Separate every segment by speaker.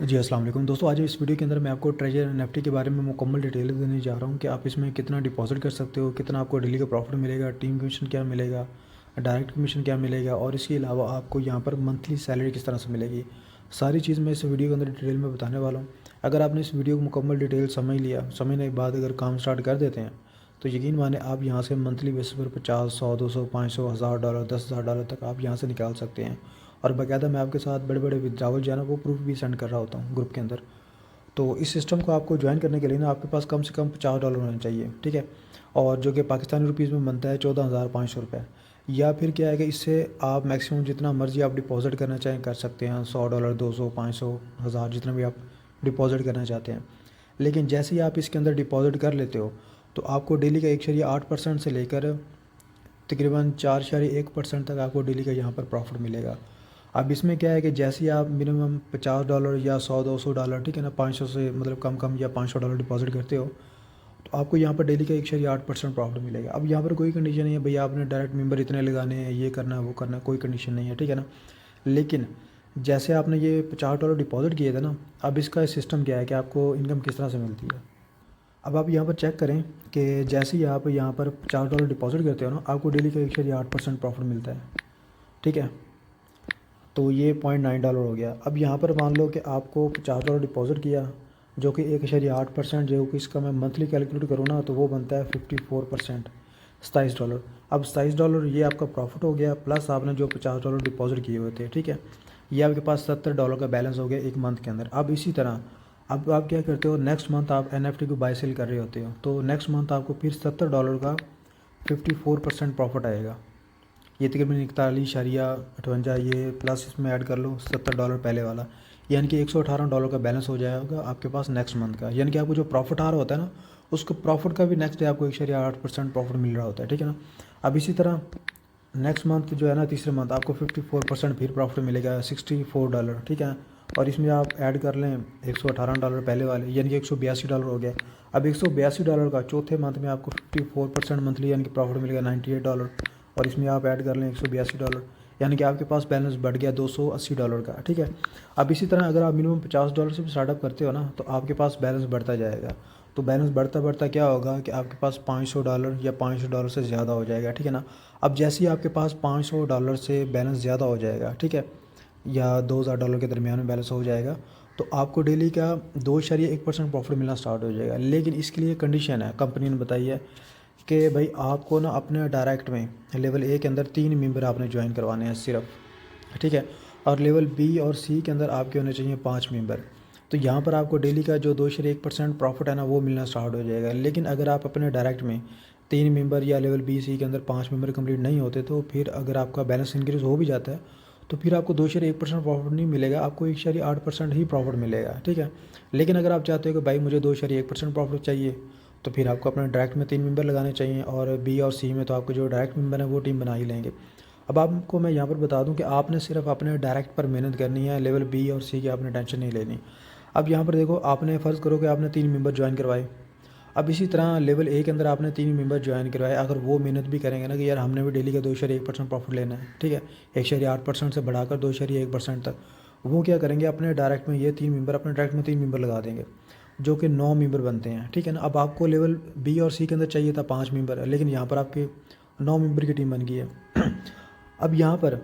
Speaker 1: जी अस्सलाम वालेकुम दोस्तों। आज इस वीडियो के अंदर मैं आपको ट्रेजर एनएफटी के बारे में मुकम्मल डिटेल देने जा रहा हूं कि आप इसमें कितना डिपॉजिट कर सकते हो, कितना आपको डेली का प्रॉफिट मिलेगा, टीम कमीशन क्या मिलेगा, डायरेक्ट कमीशन क्या मिलेगा और इसके अलावा आपको यहां पर मंथली सैलरी किस तरह से मिलेगी। सारी चीज़ मैं इस वीडियो के अंदर डिटेल में बताने वाला हूँ। अगर आपने इस वीडियो को मुकम्मल डिटेल समझ लिया, समझने के बाद अगर काम स्टार्ट कर देते हैं तो यकीन माने आप यहाँ से मंथली बेसिस पर 50, 100, 200, 500, $1000, $10,000 तक आप यहाँ से निकाल सकते हैं। और बाकायदा मैं आपके साथ बड़े बड़े विड्रावल जो है ना वो प्रूफ भी सेंड कर रहा होता हूँ ग्रुप के अंदर। तो इस सिस्टम को आपको ज्वाइन करने के लिए ना आपके पास कम से कम $50 होने चाहिए, ठीक है। और जो कि पाकिस्तानी रुपीज़ में बनता है 14,500 रुपये। या फिर क्या है कि इससे आप मैक्सिमम जितना मर्ज़ी आप डिपॉज़िट करना चाहें कर सकते हैं, $100, 200, 500, 1000 जितना भी आप डिपॉज़िट करना चाहते हैं। लेकिन जैसे ही आप इसके अंदर डिपॉज़िट कर लेते हो तो आपको डेली का 1.8% से लेकर तकरीबन 4.1% तक आपको डेली का यहाँ पर प्रॉफिट मिलेगा। अब इसमें क्या है कि जैसे ही आप मिनिमम $50 या 100-200, ठीक है ना, 500 से मतलब कम कम या $500 डिपॉजिट करते हो तो आपको यहाँ पर डेली का 1.8% प्रॉफिट मिलेगा। अब यहाँ पर कोई कंडीशन नहीं है भैया आपने डायरेक्ट मेंबर इतने लगाने हैं, ये करना है वो करना है, कोई कंडीशन नहीं है, ठीक है ना। लेकिन जैसे आपने ये $50 डिपॉजिट किए थे ना, अब इसका सिस्टम क्या है कि आपको इनकम किस तरह से मिलती है। अब आप यहाँ पर चेक करें कि जैसे ही आप यहाँ पर $50 डिपॉजिट करते हो ना, आपको डेली का 1.8% प्रॉफिट मिलता है, ठीक है। तो ये $0.9 हो गया। अब यहाँ पर मान लो कि आपको $50 डिपॉज़िट किया, जो कि 1.8%, जो कि इसका मैं मंथली कैलकुलेट करूँ ना तो वो बनता है 54%, $27। अब $27 ये आपका प्रॉफिट हो गया, प्लस आपने जो $50 डिपॉज़िट किए हुए थे, ठीक है। ये आपके पास $70 का बैलेंस हो गया एक मंथ के अंदर। अब इसी तरह अब आप क्या करते हो, नेक्स्ट मंथ आप एनएफटी को बाय सेल कर रहे होते हो तो नेक्स्ट मंथ आपको फिर $70 का 54% प्रॉफिट आएगा। ये तकरीबन 41.58, ये प्लस इसमें ऐड कर लो $70 पहले वाला, यानी कि $118 का बैलेंस हो जाएगा आपके पास नेक्स्ट मंथ का। यानी कि आपको जो प्रॉफिट आ रहा होता है ना, उसको प्रॉफिट का भी नेक्स्ट डे आपको 1.8% प्रॉफिट मिल रहा होता है, ठीक है ना। अब इसी तरह नेक्स्ट मंथ जो है ना, तीसरे मंथ आपको 54% फिर प्रॉफिट मिलेगा, $64, ठीक है। और इसमें आप ऐड कर लें $118 पहले वाले, यानी कि $182 हो गया। अब $182 का चौथे मंथ में आपको 54% मंथली यानी कि प्रॉफिट मिलेगा $98। और इसमें आप ऐड कर लें $182, यानी कि आपके पास बैलेंस बढ़ गया $280 का, ठीक है। अब इसी तरह अगर आप मिनिमम $50 से भी स्टार्टअप करते हो ना तो आपके पास बैलेंस बढ़ता जाएगा। तो बैलेंस बढ़ता बढ़ता क्या होगा कि आपके पास $500 या $500 से ज़्यादा हो जाएगा, ठीक है ना। अब जैसे ही आपके पास $500 से बैलेंस ज़्यादा हो जाएगा, ठीक है, या $2000 के दरमियान में बैलेंस हो जाएगा तो आपको डेली का 2.1% प्रॉफिट मिलना स्टार्ट हो जाएगा। लेकिन इसके लिए कंडीशन है, कंपनी ने बताई है कि भाई आपको ना अपने डायरेक्ट में लेवल ए के अंदर 3 मेंबर आपने ज्वाइन करवाने हैं सिर्फ, ठीक है। और लेवल बी और सी के अंदर आपके होने चाहिए 5 मेंबर। तो यहाँ पर आपको डेली का जो 2.1% प्रॉफिट है ना वो मिलना स्टार्ट हो जाएगा। लेकिन अगर आप अपने डायरेक्ट में 3 मेंबर या लेवल बी सी के अंदर 5 मेंबर कंप्लीट नहीं होते तो फिर अगर आपका बैलेंस इंक्रीज़ हो भी जाता है तो फिर आपको 2.1% प्रॉफिट नहीं मिलेगा, आपको 1.8% ही प्रॉफिट मिलेगा, ठीक है। लेकिन अगर आप चाहते हो कि भाई मुझे 2.1% प्रॉफिट चाहिए तो फिर आपको अपने डायरेक्ट में 3 मेंबर लगाने चाहिए, और बी और सी में तो आपको जो डायरेक्ट मेंबर है वो टीम बना ही लेंगे। अब आपको मैं यहाँ पर बता दूं कि आपने सिर्फ अपने डायरेक्ट पर मेहनत करनी है, लेवल बी और सी की आपने टेंशन नहीं लेनी। अब यहाँ पर देखो, आपने फ़र्ज़ करो कि आपने 3 मेंबर ज्वाइन करवाए। अब इसी तरह लेवल ए के अंदर आपने 3 मेंबर ज्वाइन करवाए, अगर वो मेहनत भी करेंगे ना कि यार हमने भी डेली का 2.1% प्रॉफिट लेना है, ठीक है, 1.8% से बढ़ाकर 2.1% तक, वो क्या करेंगे अपने डायरेक्ट में ये 3 मेंबर अपने डायरेक्ट में 3 मेंबर लगा देंगे, जो कि 9 मेंबर बनते हैं, ठीक है ना। अब आपको लेवल बी और सी के अंदर चाहिए था 5 मेंबर, लेकिन यहाँ पर आपके 9 मेंबर की टीम बन गई है। अब यहाँ पर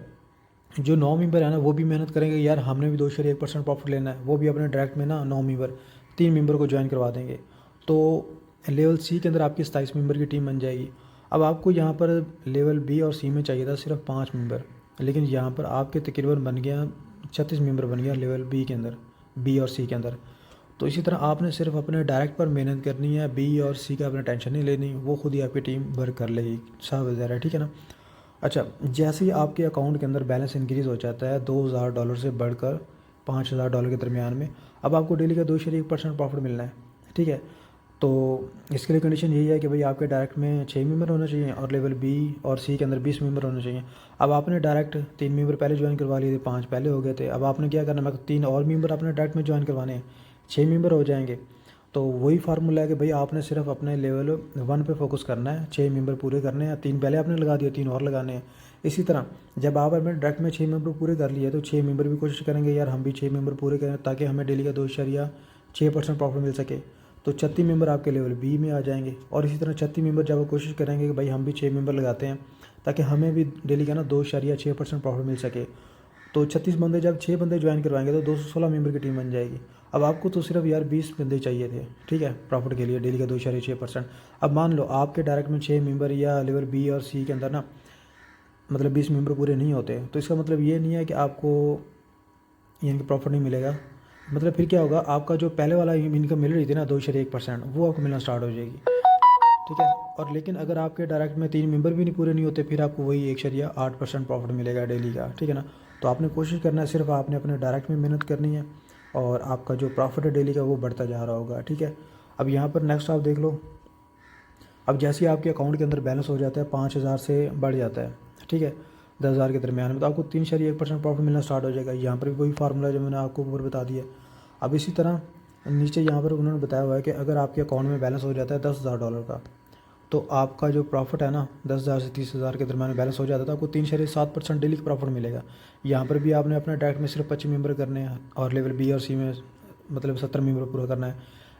Speaker 1: जो 9 मेंबर है ना वो भी मेहनत करेंगे, यार हमने भी 2.1% प्रॉफिट लेना है, वो भी अपने डायरेक्ट में ना 9 मेंबर 3 मेंबर को ज्वाइन करवा देंगे। तो लेवल सी के अंदर आपकी 27 मेंबर की टीम बन जाएगी। अब आपको यहाँ पर लेवल बी और सी में चाहिए था सिर्फ 5 मेंबर, लेकिन यहाँ पर आपके तकरीबन बन गया 36 मेंबर बन गया लेवल बी के अंदर, बी और सी के अंदर। तो इसी तरह आपने सिर्फ अपने डायरेक्ट पर मेहनत करनी है, बी और सी का अपने टेंशन नहीं लेनी, वो खुद ही आपकी टीम वर्क कर लेगी, सब वगैरह, ठीक है ना। अच्छा, जैसे ही आपके अकाउंट के अंदर बैलेंस इंक्रीज़ हो जाता है $2000 से बढ़कर $5000 के दरमियान में, अब आपको डेली का 2.1% प्रॉफिट मिलना है, ठीक है। तो इसके लिए कंडीशन यही है कि भाई आपके डायरेक्ट में 6 मेंबर होना चाहिए और लेवल बी और सी के अंदर 20 मेंबर होने चाहिए। अब आपने डायरेक्ट 3 मेंबर पहले ज्वाइन करवा लिए थे, 5 पहले हो गए थे, अब आपने क्या करना है, 3 और मेंबर अपने डायरेक्ट में ज्वाइन करवाने हैं, 6 मेंबर हो जाएंगे। तो वही फार्मूला है कि भाई आपने सिर्फ अपने लेवल 1 पे फोकस करना है, 6 मेंबर पूरे करने हैं, 3 पहले आपने लगा दिए, 3 और लगाने हैं। इसी तरह जब आप अपने डायरेक्ट में 6 मेंबर पूरे कर लिए तो 6 मेंबर भी कोशिश करेंगे यार हम भी 6 मेंबर पूरे करें ताकि हमें डेली का 2.6% प्रॉफिट मिल सके। तो 36 मेंबर आपके लेवल बी में आ जाएंगे। और इसी तरह 36 मेंबर जब आप कोशिश करेंगे कि भाई हम भी 6 मेंबर लगाते हैं ताकि हमें भी डेली का ना 2.6% प्रॉफिट मिल सके। तो 36 बंदे जब 6 बंदे ज्वाइन करवाएंगे तो 216 मेंबर की टीम बन जाएगी। अब आपको तो सिर्फ यार 20 बंदे चाहिए थे, ठीक है, प्रॉफिट के लिए डेली का 2.6%। अब मान लो आपके डायरेक्ट में 6 मेंबर या लेवल बी और सी के अंदर ना मतलब 20 मेंबर पूरे नहीं होते, तो इसका मतलब ये नहीं है कि आपको यानी कि प्रॉफिट नहीं मिलेगा। मतलब फिर क्या होगा, आपका जो पहले वाला इनकम मिल रही थी ना 2.1%, वो आपको मिलना स्टार्ट हो जाएगी, ठीक है। और लेकिन अगर आपके डायरेक्ट में 3 मेंबर भी नहीं पूरे नहीं होते फिर आपको वही 1.8% प्रॉफिट मिलेगा डेली का, ठीक है ना। तो आपने कोशिश करना है, सिर्फ आपने अपने डायरेक्ट में मेहनत करनी है और आपका जो प्रॉफिट है डेली का वो बढ़ता जा रहा होगा, ठीक है। अब यहाँ पर नेक्स्ट आप देख लो, अब जैसे ही आपके अकाउंट के अंदर बैलेंस हो जाता है 5,000 से बढ़ जाता है, ठीक है, 10,000 के दरमियान में, तो आपको 3.1% प्रॉफिट मिलना स्टार्ट हो जाएगा। यहाँ पर भी वही फार्मूला जो मैंने आपको ऊपर बता दिया। अब इसी तरह नीचे यहाँ पर उन्होंने बताया हुआ है कि अगर आपके अकाउंट में बैलेंस हो जाता है $10,000 का, तो आपका जो प्रॉफिट है ना 10,000 से 30,000 के दरमियान में बैलेंस हो जाता है तो आपको 3.7% डेली का प्रॉफिट मिलेगा। यहाँ पर भी आपने अपना डायरेक्ट में सिर्फ 25 मेंबर करने हैं और लेवल बी और सी में मतलब 70 मेंबर पूरा करना है।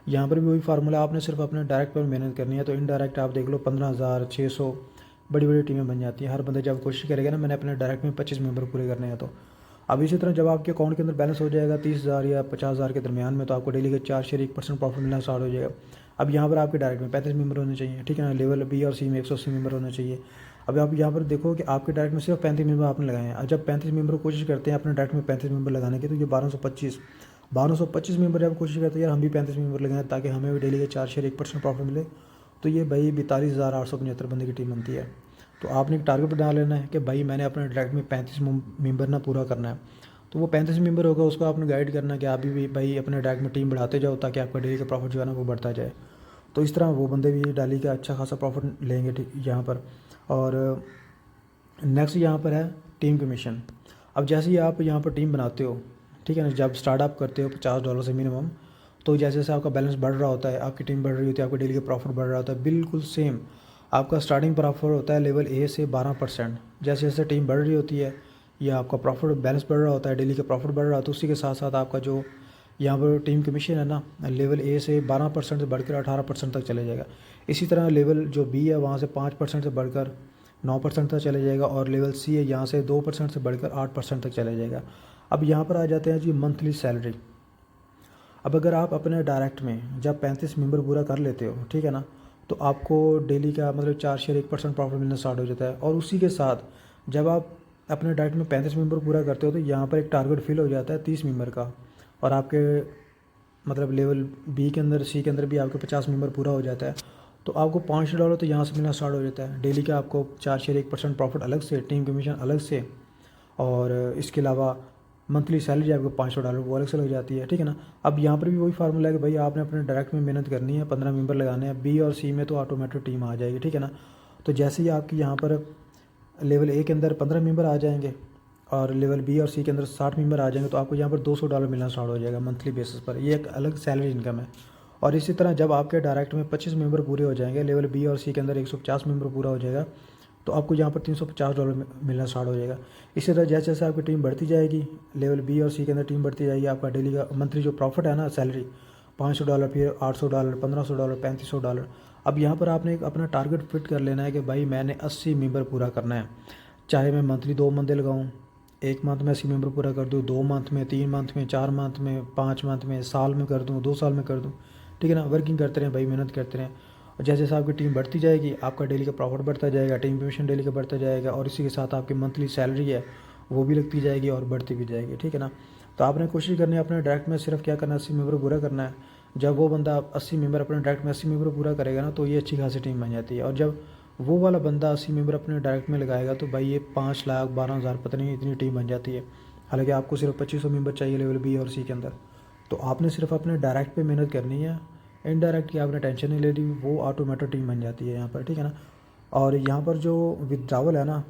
Speaker 1: यहाँ पर भी वही फार्मूला, आपने सिर्फ अपने डायरेक्ट पर मेहनत करनी है। तो इनडायरेक्ट आप देख लो 15,600 बड़ी बड़ी टीमें बन जाती हैं। हर बंदा जब कोशिश करेगा ना मैंने अपने डायरेक्ट में 25 मेंबर पूरे करने हैं। तो अब इसी तरह जब आपके अकाउंट के अंदर बैलेंस हो जाएगा 30,000 या 50,000 के दरमियान में, तो आपको डेली का 4.1% प्रॉफिट मिलना स्टार्ट हो जाएगा। अब यहाँ पर आपके डायरेक्ट में 35 मेंबर होने चाहिए, ठीक है ना, लेवल बी और सी में 180 मेंबर होने चाहिए। अब आप यहाँ पर देखो कि आपके डायरेक्ट में सिर्फ 35 मेंबर आपने लगाए हैं। अब जब 35 मेंबर कोशिश करते हैं अपने डायरेक्ट में 35 मेंबर लगाने की, तो ये 1225 मेंबर जब कोशिश करते हैं यार हम भी 35 मेंबर लगाएं ताकि हमें भी डेली का 4.1% प्रॉफिट मिले, तो ये भाई 42,875 बंदे की टीम बनती है। तो आपने एक टारगेट बना लेना है कि भाई मैंने अपने डायरेक्ट में 35 मेंबर ना पूरा करना है। तो वो 35 मेंबर होगा, उसको आपने गाइड करना है कि आप भी भाई अपने डायरेक्ट में टीम बढ़ाते जाओ ताकि आपका डेली का प्रॉफिट जो है ना वो बढ़ता जाए। तो इस तरह वो बंदे भी डेली का अच्छा खासा प्रॉफिट लेंगे, ठीक यहाँ पर। और नेक्स्ट यहाँ पर है टीम कमीशन। अब जैसे ही आप यहाँ पर टीम बनाते हो, ठीक है ना, जब स्टार्टअप करते हो $50 से मिनिमम, तो जैसे जैसे आपका बैलेंस बढ़ रहा होता है, आपकी टीम बढ़ रही होती है, आपका डेली का प्रॉफिट बढ़ रहा होता है, बिल्कुल सेम आपका स्टार्टिंग प्रॉफिट होता है लेवल ए से 12%। जैसे जैसे टीम बढ़ रही होती है या आपका प्रॉफिट बैलेंस बढ़ रहा होता है, डेली का प्रॉफिट बढ़ रहा होता है, उसी के साथ साथ आपका जो यहाँ पर टीम कमीशन है ना लेवल ए से 12% से बढ़कर 18% तक चले जाएगा। इसी तरह लेवल जो बी है वहाँ से 5% से बढ़कर 9% तक चले जाएगा और लेवल सी है यहाँ से 2% से बढ़कर 8% तक चले जाएगा। अब यहाँ पर आ जाते हैं जी मंथली सैलरी। अब अगर आप अपने डायरेक्ट में जब 35 मेंबर पूरा कर लेते हो, ठीक है ना, तो आपको डेली का मतलब 4.1% प्रॉफिट मिलना स्टार्ट हो जाता है। और उसी के साथ जब आप अपने डायरेक्ट में 35 मेंबर पूरा करते हो तो यहाँ पर एक टारगेट फिल हो जाता है 30 मेंबर का, और आपके मतलब लेवल बी के अंदर सी के अंदर भी आपके 50 मेंबर पूरा हो जाता है। तो आपको $500 तो यहाँ से मिलना स्टार्ट हो जाता है डेली का। आपको 4.1% प्रॉफिट अलग से, टीम कमीशन अलग से, और इसके अलावा मंथली सैलरी आपको $500 वो अलग से लग जाती है, ठीक है ना। अब यहाँ पर भी वही फार्मूला है कि भाई आपने अपने डायरेक्ट में मेहनत करनी है, 15 मेंबर लगाने हैं, बी और सी में तो ऑटोमेटिक टीम आ जाएगी, ठीक है ना। तो जैसे ही आपकी यहाँ पर लेवल ए के अंदर 15 मेंबर आ जाएंगे और लेवल बी और सी के अंदर 60 मेंबर आ जाएंगे, तो आपको यहाँ पर $200 मिलना स्टार्ट हो जाएगा मंथली बेसिस पर। ये एक अलग सैलरी इनकम है। और इसी तरह जब आपके डायरेक्ट में 25 मेंबर पूरे हो जाएंगे, लेवल बी और सी के अंदर 150 मेंबर पूरा हो जाएगा, तो आपको यहाँ पर $350 मिलना स्टार्ट हो जाएगा। इसी तरह जैसे जैसे आपकी टीम बढ़ती जाएगी, लेवल बी और सी के अंदर टीम बढ़ती जाएगी, आपका डेली का मंथली जो प्रॉफिट है ना सैलरी $500, फिर $800, $1,500, $3,500। अब यहाँ पर आपने एक अपना टारगेट फिट कर लेना है कि भाई मैंने 80 मेंबर पूरा करना है, चाहे मैं मंथली 2 बंदे लगाऊँ, 1 मंथ में 80 मेंबर पूरा कर दूँ, 2 मंथ में, 3 मंथ में, 4 मंथ में, 5 मंथ में, साल में कर दूँ, 2 साल में कर दूँ, ठीक है ना। वर्किंग करते रहें भाई, मेहनत करते रहें। और जैसे जैसे आपकी टीम बढ़ती जाएगी आपका डेली का प्रॉफिट बढ़ता जाएगा, टीम कमीशन डेली का बढ़ता जाएगा, और इसी के साथ आपकी मंथली सैलरी है वो भी लगती जाएगी और बढ़ती भी जाएगी, ठीक है ना। तो आपने कोशिश करनी है अपने डायरेक्ट में सिर्फ क्या करना है, 80 मेंबर पूरा करना है। जब वो बंदा 80 मेंबर अपने डायरेक्ट में 80 मेंबर पूरा करेगा ना, तो ये अच्छी खासी टीम बन जाती है। और जब वो वाला बंदा 80 मेंबर अपने डायरेक्ट में लगाएगा तो भाई ये 5,12,000 पता नहीं इतनी टीम बन जाती है। हालांकि आपको सिर्फ 2500 मेंबर चाहिए लेवल बी और सी के अंदर। तो आपने सिर्फ अपने डायरेक्ट पे मेहनत करनी है, इनडायरेक्ट की आपने टेंशन नहीं ले ली, वो ऑटोमेटिक टीम बन जाती है यहाँ पर, ठीक है ना। और यहाँ पर जो विथड्रावल है ना,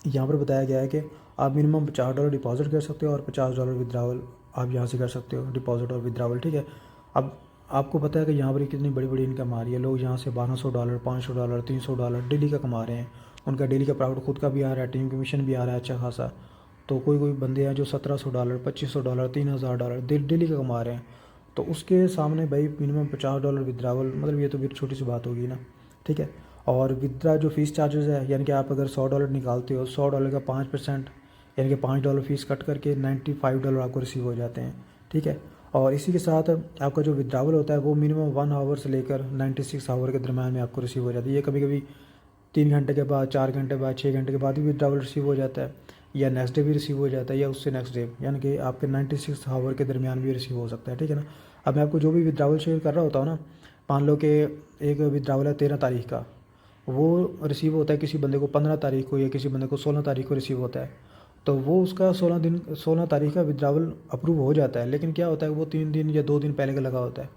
Speaker 1: यहाँ पर बताया गया है कि आप मिनिमम $50 डिपॉजिट कर सकते हो और $50 विथड्रावल आप यहाँ से कर सकते हो, डिपॉजिट और विथड्रावल, ठीक है। अब आपको पता है कि यहाँ पर कितनी बड़ी बड़ी इनकम आ रही है, लोग यहाँ से $1,200, $500, $300 डेली का कमा रहे हैं। उनका डेली का प्रॉफिट खुद का भी आ रहा है, टीम कमीशन भी आ रहा है अच्छा खासा। तो कोई कोई बंदे हैं जो $1700, $2500, $3000 डेली का कमा रहे हैं, तो उसके सामने भाई मिनिमम $50 विड्रावल, मतलब ये तो फिर छोटी सी बात होगी ना, ठीक है। और विड्रा जो फ़ीस चार्जेस है, यानी कि आप अगर $100 निकालते हो, $100 का 5% यानी कि $5 फ़ीस कट करके $95 आपको रिसीव हो जाते हैं, ठीक है। और इसी के साथ आपका जो विड्रावल होता है वो मिनिमम 1 आवर से लेकर 96 आवर के दरम्यान में आपको रिसीव हो जाती है। ये कभी कभी 3 घंटे के बाद, 4 घंटे बाद, 6 घंटे के बाद भी विड्रावल रिसीव हो जाता है, या नेक्स्ट डे भी रिसीव हो जाता है, या उससे नेक्स्ट डे, यानी कि आपके 96 आवर के दरमियान भी रिसीव हो सकता है, ठीक है ना। अब मैं आपको जो भी विड्रावल शेयर कर रहा होता हूँ ना, मान लो कि एक विड्रावल है 13 तारीख का, वो रिसीव होता है किसी बंदे को 15 तारीख को, या किसी बंदे को 16 तारीख को रिसीव होता है, तो वो उसका 16 तारीख का विड्रावल अप्रूव हो जाता है। लेकिन क्या होता है, वो 3 दिन या 2 दिन पहले का लगा होता है।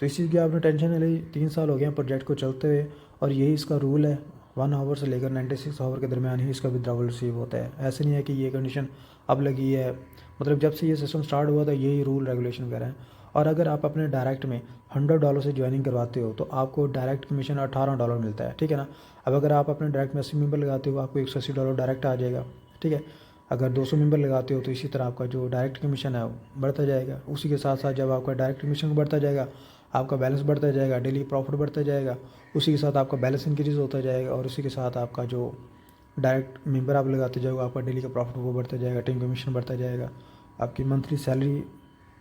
Speaker 1: तो इस चीज़ की आपने टेंशन नहीं ली, 3 साल हो गए हैं प्रोजेक्ट को चलते हुए, और यही इसका रूल है, 1 आवर से लेकर 96 आवर के दरमियान ही इसका विड्रावल रिसीव होता है। ऐसे नहीं है कि ये कंडीशन अब लगी है, मतलब जब से ये सिस्टम स्टार्ट हुआ था यही रूल रेगुलेशन वगैरह है। और अगर आप अपने डायरेक्ट में $100 से ज्वाइनिंग करवाते हो तो आपको डायरेक्ट कमीशन $18 मिलता है, ठीक है ना। अब अगर आप अपने डायरेक्ट में 80 मेंबर लगाते हो, आपको $180 डायरेक्ट आ जाएगा, ठीक है। अगर 200 मेंबर लगाते हो तो इसी तरह आपका जो डायरेक्ट कमीशन है वो बढ़ता जाएगा। उसी के साथ साथ जब आपका डायरेक्ट कमीशन बढ़ता जाएगा, आपका बैलेंस बढ़ता जाएगा, डेली प्रॉफिट बढ़ता जाएगा, उसी के साथ आपका बैलेंस इंक्रीज़ होता जाएगा, और उसी के साथ आपका जो डायरेक्ट मेंबर आप लगाते जाओगे, आपका डेली का प्रॉफिट वो बढ़ता जाएगा, टीम कमीशन बढ़ता जाएगा, आपकी मंथली सैलरी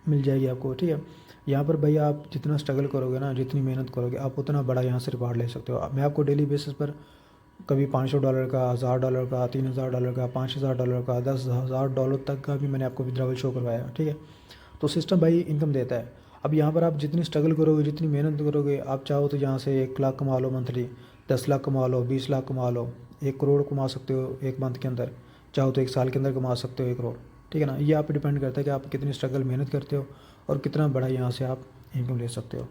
Speaker 1: मिल जाएगी आपको, ठीक है। यहाँ पर भाई आप जितना स्ट्रगल करोगे ना, जितनी मेहनत करोगे, आप उतना बड़ा यहाँ से रिवॉर्ड ले सकते हो। मैं आपको डेली बेसिस पर कभी $500 का, $1000 का, $3000 का, $5000 का, $10,000 तक का भी मैंने आपको विड्रावल शो करवाया, ठीक है। तो सिस्टम भाई इनकम देता है। अब यहाँ पर आप जितनी स्ट्रगल करोगे, जितनी मेहनत करोगे, आप चाहो तो यहाँ से 1 लाख कमा लो मंथली, 10 लाख कमा लो, 20 लाख कमा लो, 1 करोड़ कमा सकते हो एक मंथ के अंदर, चाहो तो 1 साल के अंदर कमा सकते हो 1 करोड़, ठीक है ना। ये आप पे डिपेंड करता है कि आप कितनी स्ट्रगल मेहनत करते हो और कितना बड़ा यहाँ से आप इनकम ले सकते हो।